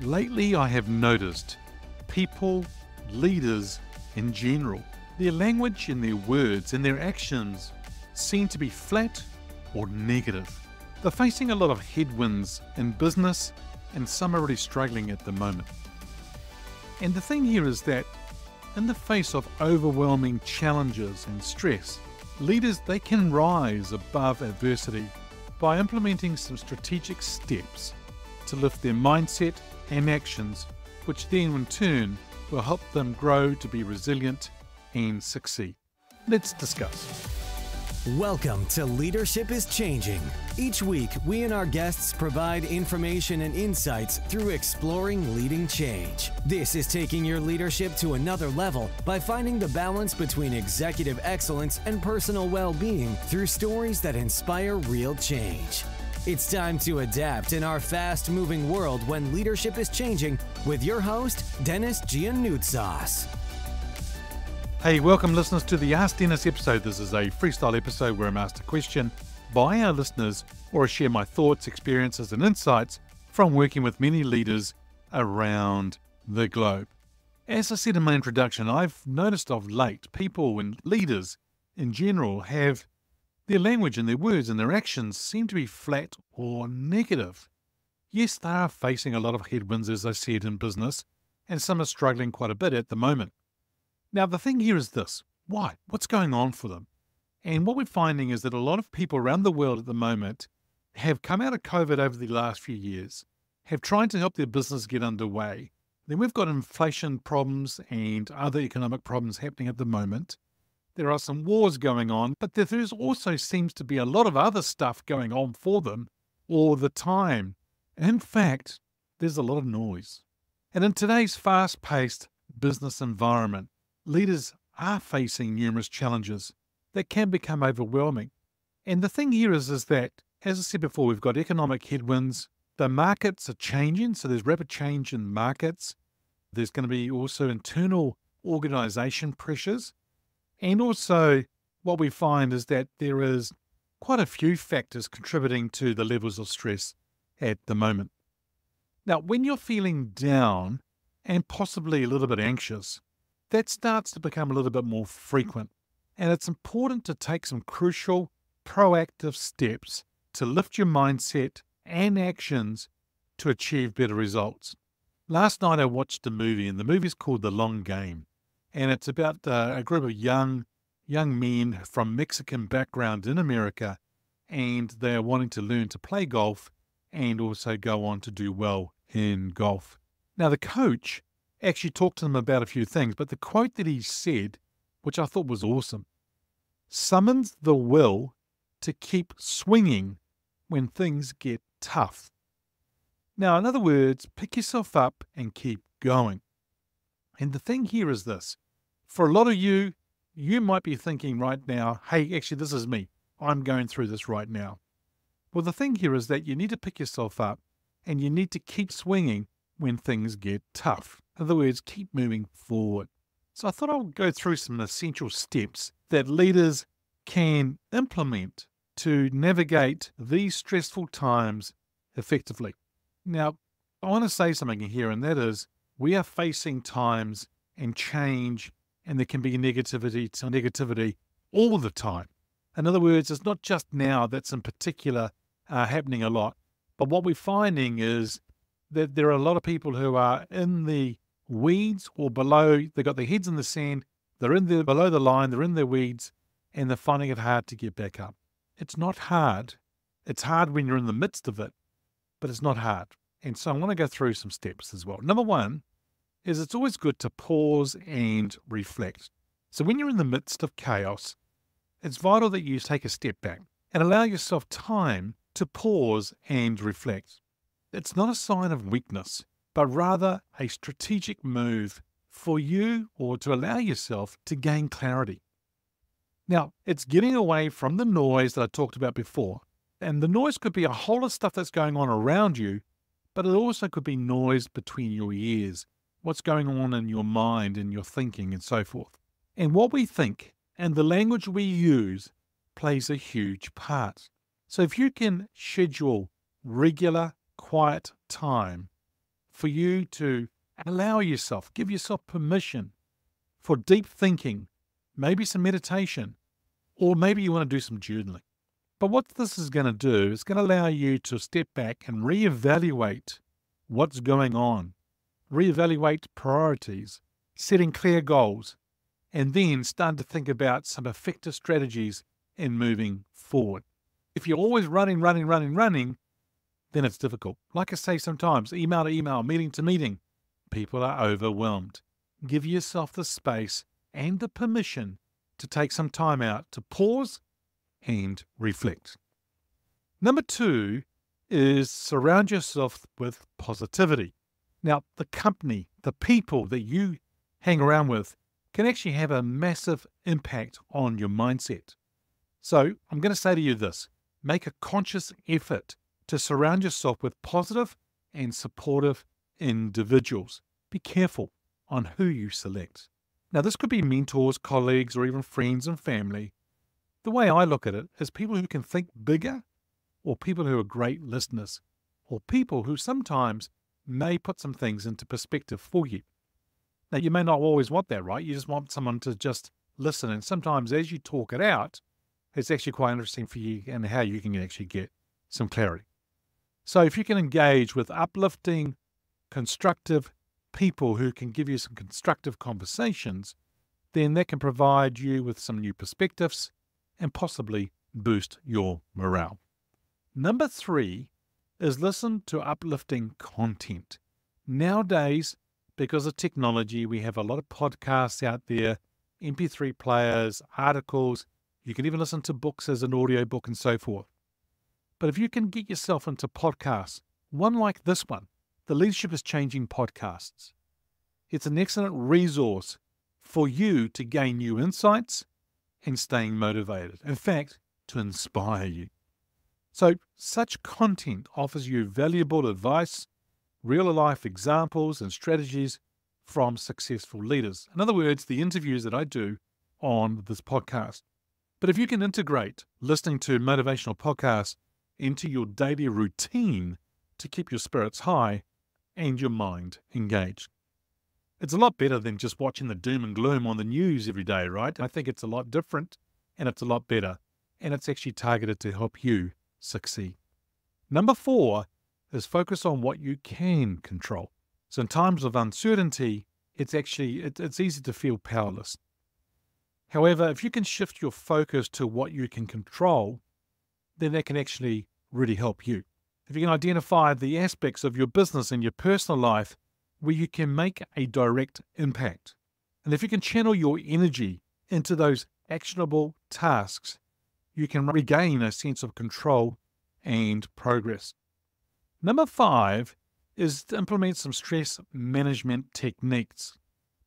Lately, I have noticed people, leaders in general, their language and their words and their actions seem to be flat or negative. They're facing a lot of headwinds in business, and some are really struggling at the moment. And the thing here is that in the face of overwhelming challenges and stress, leaders, they can rise above adversity by implementing some strategic steps to lift their mindset and actions, which then in turn will help them grow to be resilient and succeed. Let's discuss. Welcome to Leadership is Changing. Each week, we and our guests provide information and insights through exploring leading change. This is taking your leadership to another level by finding the balance between executive excellence and personal well-being through stories that inspire real change. It's time to adapt in our fast-moving world when leadership is changing with your host, Denis Gianoutsos. Hey, welcome listeners to the Ask Denis episode. This is a freestyle episode where I'm asked a question by our listeners or I share my thoughts, experiences and insights from working with many leaders around the globe. As I said in my introduction, I've noticed of late people and leaders in general have their language and their words and their actions seem to be flat or negative. Yes, they are facing a lot of headwinds, as I said, in business, and some are struggling quite a bit at the moment. Now, the thing here is this. Why? What's going on for them? And what we're finding is that a lot of people around the world at the moment have come out of COVID over the last few years, have tried to help their business get underway. Then we've got inflation problems and other economic problems happening at the moment. There are some wars going on, but there also seems to be a lot of other stuff going on for them all the time. In fact, there's a lot of noise. And in today's fast-paced business environment, leaders are facing numerous challenges that can become overwhelming. And the thing here is that, as I said before, we've got economic headwinds. The markets are changing, so there's rapid change in markets. There's going to be also internal organization pressures. And also what we find is that there is quite a few factors contributing to the levels of stress at the moment. Now, when you're feeling down and possibly a little bit anxious, that starts to become a little bit more frequent. And it's important to take some crucial, proactive steps to lift your mindset and actions to achieve better results. Last night I watched a movie, and the movie's called The Long Game. And it's about a group of young men from Mexican background in America, and they are wanting to learn to play golf and also go on to do well in golf. Now, the coach actually talked to them about a few things, but the quote that he said, which I thought was awesome, summons the will to keep swinging when things get tough. Now, in other words, pick yourself up and keep going. And the thing here is this. For a lot of you, you might be thinking right now, hey, actually, this is me. I'm going through this right now. Well, the thing here is that you need to pick yourself up and you need to keep swinging when things get tough. In other words, keep moving forward. So I thought I would go through some essential steps that leaders can implement to navigate these stressful times effectively. Now, I want to say something here, and that is we are facing times and change, and there can be negativity all the time. In other words, it's not just now that's in particular happening a lot, but what we're finding is that there are a lot of people who are in the weeds or below. They've got their heads in the sand, they're in there below the line, they're in their weeds, and they're finding it hard to get back up. It's not hard. It's hard when you're in the midst of it, but it's not hard. And so I want to go through some steps as well. Number one is it's always good to pause and reflect. So when you're in the midst of chaos, it's vital that you take a step back and allow yourself time to pause and reflect. It's not a sign of weakness, but rather a strategic move for you or to allow yourself to gain clarity. Now, it's getting away from the noise that I talked about before. And the noise could be a whole lot of stuff that's going on around you, but it also could be noise between your ears, what's going on in your mind and your thinking and so forth. And what we think and the language we use plays a huge part. So if you can schedule regular, quiet time for you to allow yourself, give yourself permission for deep thinking, maybe some meditation, or maybe you want to do some journaling. But what this is going to do is going to allow you to step back and reevaluate what's going on, reevaluate priorities, setting clear goals, and then start to think about some effective strategies in moving forward. If you're always running, then it's difficult. Like I say sometimes, email to email, meeting to meeting, people are overwhelmed. Give yourself the space and the permission to take some time out to pause and reflect. Number 2 is surround yourself with positivity. Now, the company, the people that you hang around with can actually have a massive impact on your mindset. So I'm going to say to you this, make a conscious effort to surround yourself with positive and supportive individuals. Be careful on who you select. Now, this could be mentors, colleagues, or even friends and family. The way I look at it is people who can think bigger, or people who are great listeners, or people who sometimes may put some things into perspective for you. Now, you may not always want that, right? You just want someone to just listen. And sometimes as you talk it out, it's actually quite interesting for you and how you can actually get some clarity. So if you can engage with uplifting, constructive people who can give you some constructive conversations, then that can provide you with some new perspectives and possibly boost your morale. Number 3 is listen to uplifting content. Nowadays, because of technology, we have a lot of podcasts out there, MP3 players, articles. You can even listen to books as an audio book and so forth. But if you can get yourself into podcasts, one like this one, the Leadership is Changing podcasts, it's an excellent resource for you to gain new insights and staying motivated. In fact, to inspire you. So such content offers you valuable advice, real-life examples and strategies from successful leaders. In other words, the interviews that I do on this podcast. But if you can integrate listening to motivational podcasts into your daily routine to keep your spirits high and your mind engaged, it's a lot better than just watching the doom and gloom on the news every day, right? I think it's a lot different and it's a lot better, and it's actually targeted to help you succeed. Number 4 is focus on what you can control. So in times of uncertainty, it's easy to feel powerless. However, if you can shift your focus to what you can control, then that can actually really help you. If you can identify the aspects of your business and your personal life where you can make a direct impact, and if you can channel your energy into those actionable tasks, you can regain a sense of control and progress. Number 5 is to implement some stress management techniques.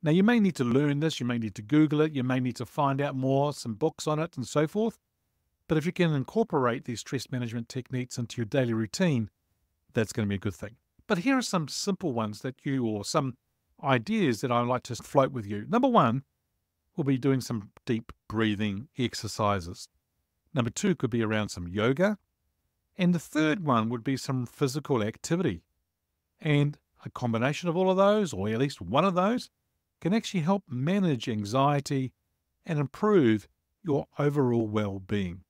Now, you may need to learn this, you may need to Google it, you may need to find out more, some books on it and so forth. But if you can incorporate these stress management techniques into your daily routine, that's going to be a good thing. But here are some simple ones or some ideas that I'd like to float with you. Number 1 will be doing some deep breathing exercises. Number 2 could be around some yoga. And the third one would be some physical activity. And a combination of all of those, or at least one of those, can actually help manage anxiety and improve your overall well-being.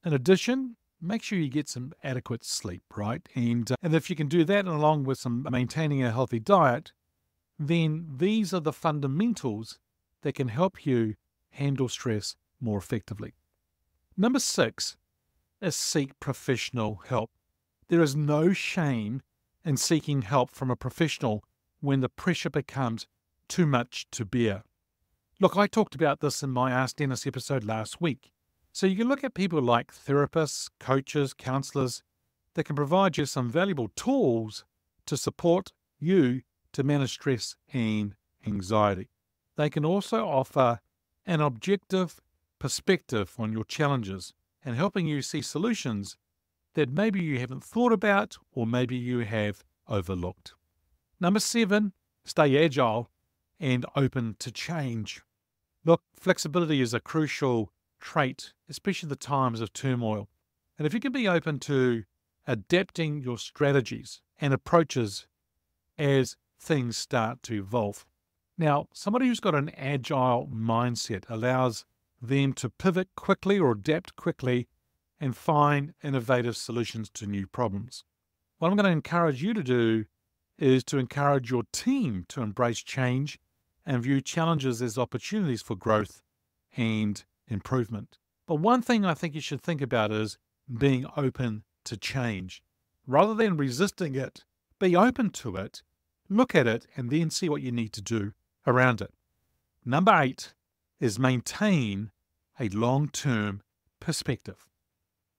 In addition, make sure you get some adequate sleep, right? And if you can do that along with some maintaining a healthy diet, then these are the fundamentals that can help you handle stress more effectively. Number 6 is seek professional help. There is no shame in seeking help from a professional when the pressure becomes too much to bear. Look, I talked about this in my Ask Denis episode last week. So you can look at people like therapists, coaches, counselors that can provide you some valuable tools to support you to manage stress and anxiety. They can also offer an objective perspective on your challenges and helping you see solutions that maybe you haven't thought about or maybe you have overlooked. Number 7, stay agile and open to change. Look, flexibility is a crucial trait, especially the times of turmoil. And if you can be open to adapting your strategies and approaches as things start to evolve. Now, somebody who's got an agile mindset allows them to pivot quickly or adapt quickly and find innovative solutions to new problems. What I'm going to encourage you to do is to encourage your team to embrace change and view challenges as opportunities for growth and improvement. But one thing I think you should think about is being open to change. Rather than resisting it, be open to it, look at it, and then see what you need to do around it. Number 8 is maintain a long-term perspective.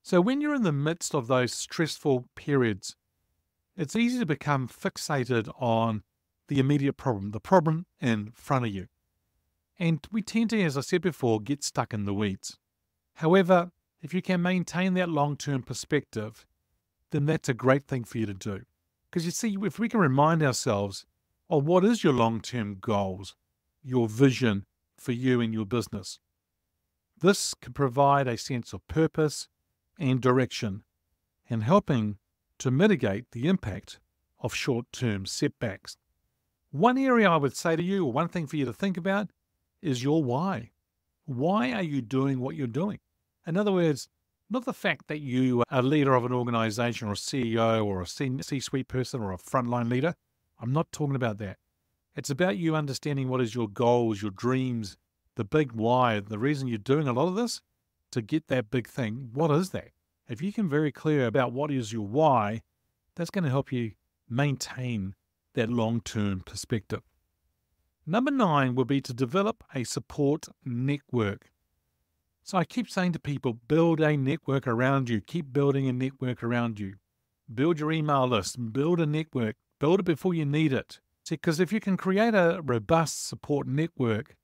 So when you're in the midst of those stressful periods, it's easy to become fixated on the immediate problem, the problem in front of you. And we tend to, as I said before, get stuck in the weeds. However, if you can maintain that long-term perspective, then that's a great thing for you to do. Because you see, if we can remind ourselves of what is your long-term goals, your vision for you and your business, this can provide a sense of purpose and direction and helping to mitigate the impact of short-term setbacks. One area I would say to you, or one thing for you to think about, is your why. Why are you doing what you're doing? In other words, not the fact that you are a leader of an organization or a CEO or a C-suite person or a frontline leader. I'm not talking about that. It's about you understanding what is your goals, your dreams, the big why, the reason you're doing a lot of this to get that big thing. What is that? If you can be very clear about what is your why, that's going to help you maintain that long-term perspective. Number 9 will be to develop a support network. So I keep saying to people, build a network around you. Keep building a network around you. Build your email list. Build a network. Build it before you need it. See, because if you can create a robust support network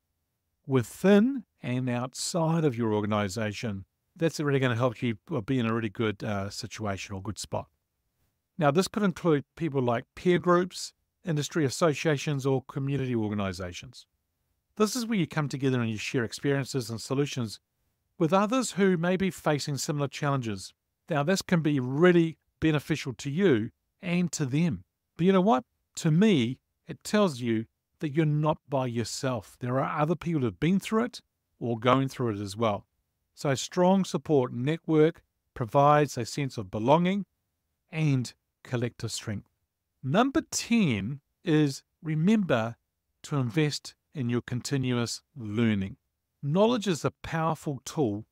within and outside of your organization, that's really going to help you be in a really good situation or good spot. Now, this could include people like peer groups, industry associations, or community organizations. This is where you come together and you share experiences and solutions with others who may be facing similar challenges. Now, this can be really beneficial to you and to them. But you know what? To me, it tells you that you're not by yourself. There are other people who've been through it or going through it as well. So a strong support network provides a sense of belonging and collective strength. Number 10 is remember to invest in your continuous learning. Knowledge is a powerful tool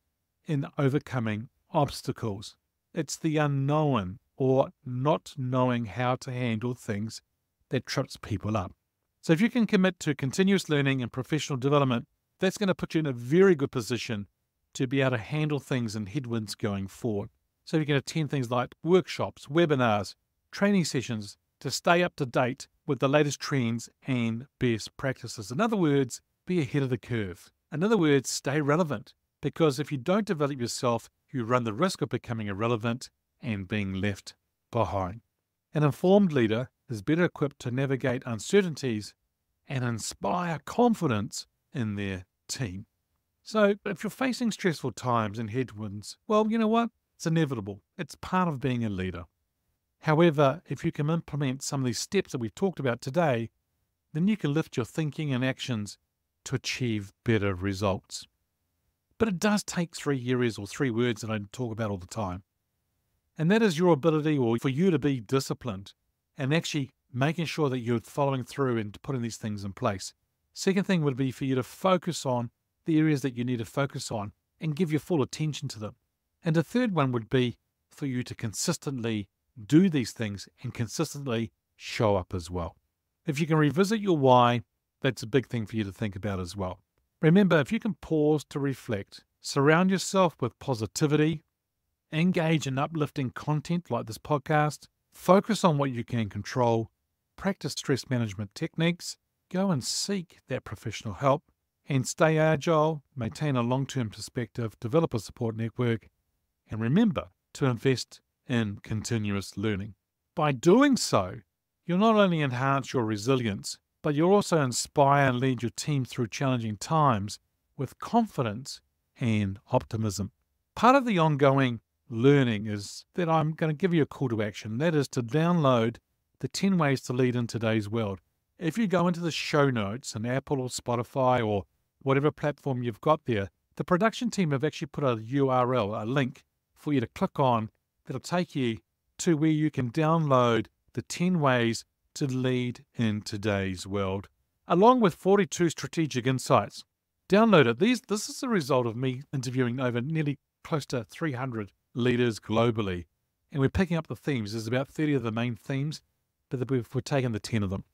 in overcoming obstacles. It's the unknown or not knowing how to handle things that trips people up. So if you can commit to continuous learning and professional development, that's going to put you in a very good position to be able to handle things and headwinds going forward. So you can attend things like workshops, webinars, training sessions to stay up to date with the latest trends and best practices. In other words, be ahead of the curve. In other words, stay relevant, because if you don't develop yourself, you run the risk of becoming irrelevant and being left behind. An informed leader is better equipped to navigate uncertainties and inspire confidence in their team. So if you're facing stressful times and headwinds, well, you know what? It's inevitable. It's part of being a leader. However, if you can implement some of these steps that we've talked about today, then you can lift your thinking and actions to achieve better results. But it does take 3 areas or 3 words that I talk about all the time. And that is your ability, or for you to be disciplined and actually making sure that you're following through and putting these things in place. Second thing would be for you to focus on the areas that you need to focus on and give your full attention to them. And the third one would be for you to consistently do these things and consistently show up as well. If you can revisit your why, that's a big thing for you to think about as well. Remember, if you can pause to reflect, surround yourself with positivity, engage in uplifting content like this podcast, focus on what you can control, practice stress management techniques, go and seek that professional help, and stay agile, maintain a long-term perspective, develop a support network, and remember to invest in continuous learning. By doing so, you'll not only enhance your resilience, but you'll also inspire and lead your team through challenging times with confidence and optimism. Part of the ongoing learning is that I'm going to give you a call to action. That is to download the 10 ways to lead in today's world. If you go into the show notes on Apple or Spotify or whatever platform you've got there, the production team have actually put a URL, a link for you to click on that'll take you to where you can download the 10 ways to lead in today's world, along with 42 strategic insights. Download it. This is a result of me interviewing over nearly close to 300 leaders globally, and we're picking up the themes. There's about 30 of the main themes, but we're taking the 10 of them.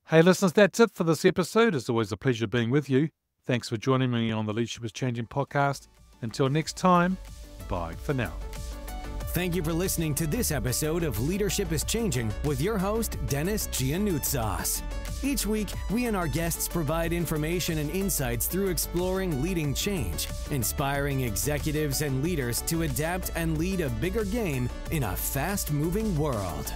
Hey listeners, that's it for this episode. It's always a pleasure being with you. Thanks for joining me on the Leadership is Changing podcast. Until next time, bye for now. Thank you for listening to this episode of Leadership is Changing with your host, Denis Gianoutsos. Each week, we and our guests provide information and insights through exploring leading change, inspiring executives and leaders to adapt and lead a bigger game in a fast-moving world.